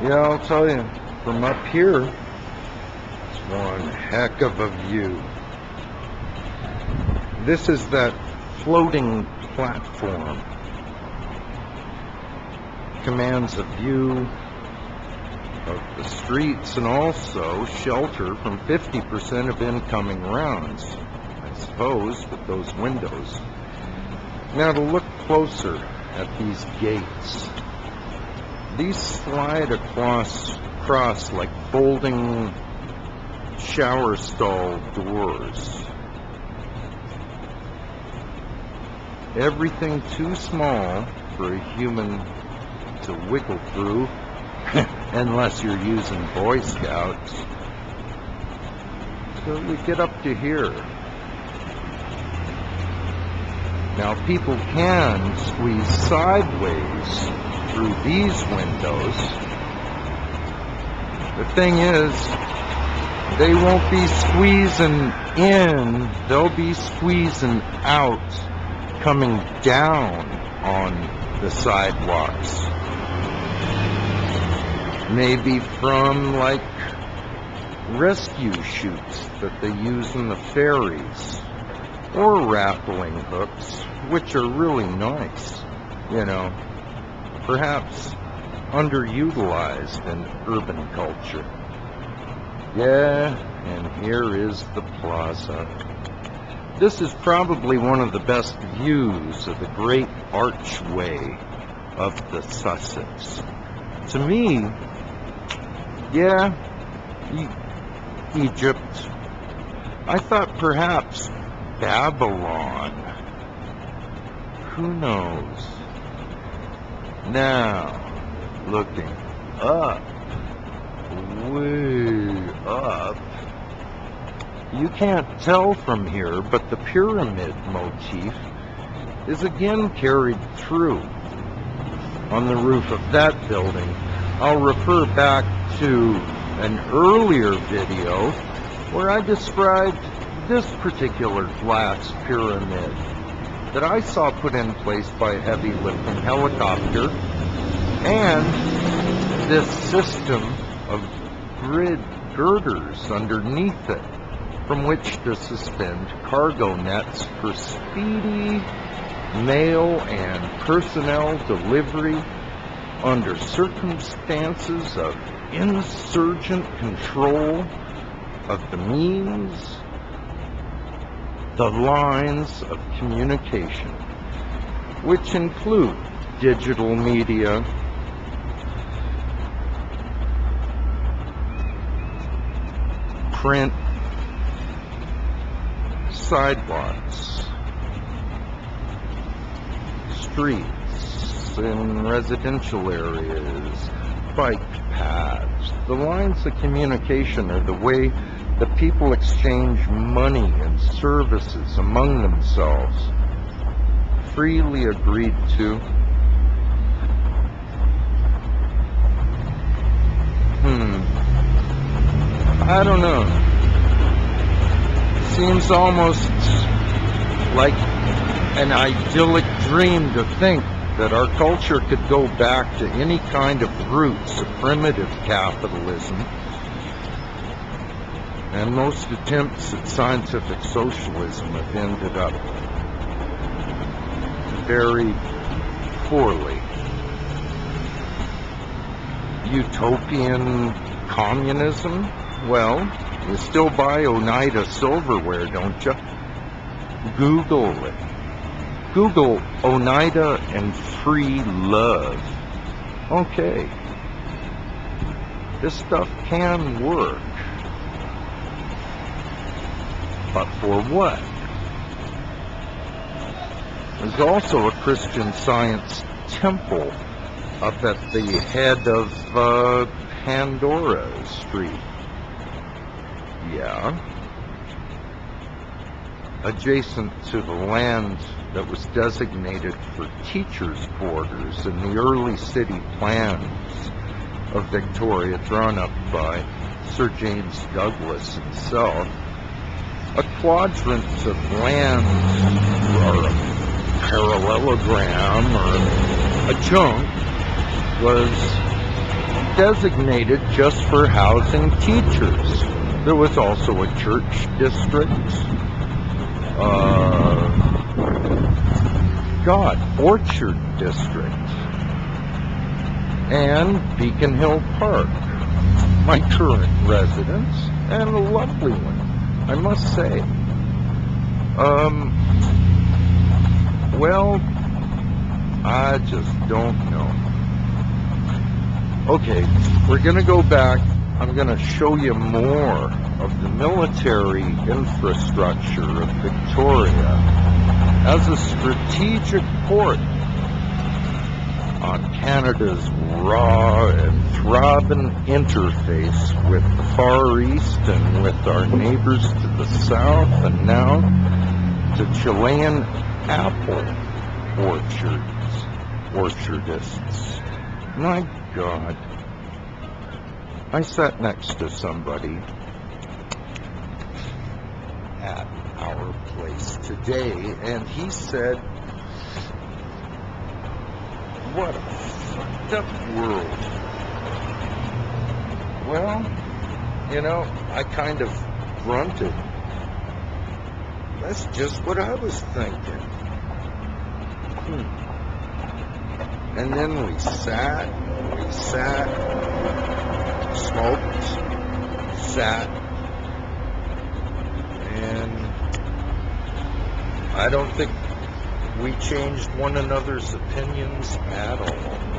Yeah, I'll tell you, from up here, it's one heck of a view. This is that floating platform. Commands a view of the streets and also shelter from 50% of incoming rounds, I suppose, with those windows. Now to look closer at these gates. These slide across like folding shower stall doors. Everything too small for a human to wiggle through, unless you're using Boy Scouts. So we get up to here. Now people can squeeze sideways through these windows. The thing is, they won't be squeezing in, they'll be squeezing out, coming down on the sidewalks. Maybe from like rescue chutes that they use in the ferries, or rappelling hooks, which are really nice, you know, perhaps underutilized in urban culture. Yeah, and here is the plaza. This is probably one of the best views of the great archway of the Sussex. To me, yeah, Egypt. I thought perhaps Babylon. Who knows? Now, looking up, way up, you can't tell from here, but the pyramid motif is again carried through on the roof of that building. I'll refer back to an earlier video where I described this particular glass pyramid that I saw put in place by a heavy lifting helicopter, and this system of grid girders underneath it from which to suspend cargo nets for speedy mail and personnel delivery under circumstances of insurgent control of the means, the lines of communication, which include digital media, print, sidewalks, streets in residential areas, bike paths. The lines of communication are the way the people exchange money and services among themselves, freely agreed to. I don't know. Seems almost like an idyllic dream to think that our culture could go back to any kind of roots of primitive capitalism, and most attempts at scientific socialism have ended up very poorly. Utopian communism? Well, you still buy Oneida silverware, don't you? Google it. Google Oneida and free love. Okay. This stuff can work. But for what? There's also a Christian Science temple up at the head of Pandora Street. Yeah. Adjacent to the land that was designated for teachers' quarters in the early city plans of Victoria, drawn up by Sir James Douglas himself, a quadrant of land, or a parallelogram, or a chunk, was designated just for housing teachers. There was also a church district. Orchard District. And Beacon Hill Park. My current residence, and a lovely one, I must say. Well, I just don't know. Okay, we're gonna go back. I'm gonna show you more of the military infrastructure of Victoria as a strategic port on Canada's raw and throbbing interface with the Far East and with our neighbors to the south, and now to Chilean apple orchardists. My God. I sat next to somebody at our place today, and he said, "What a fucked up world." Well, you know, I kind of grunted. That's just what I was thinking. And then we sat, smoked, sat, and I don't think we changed one another's opinions at all.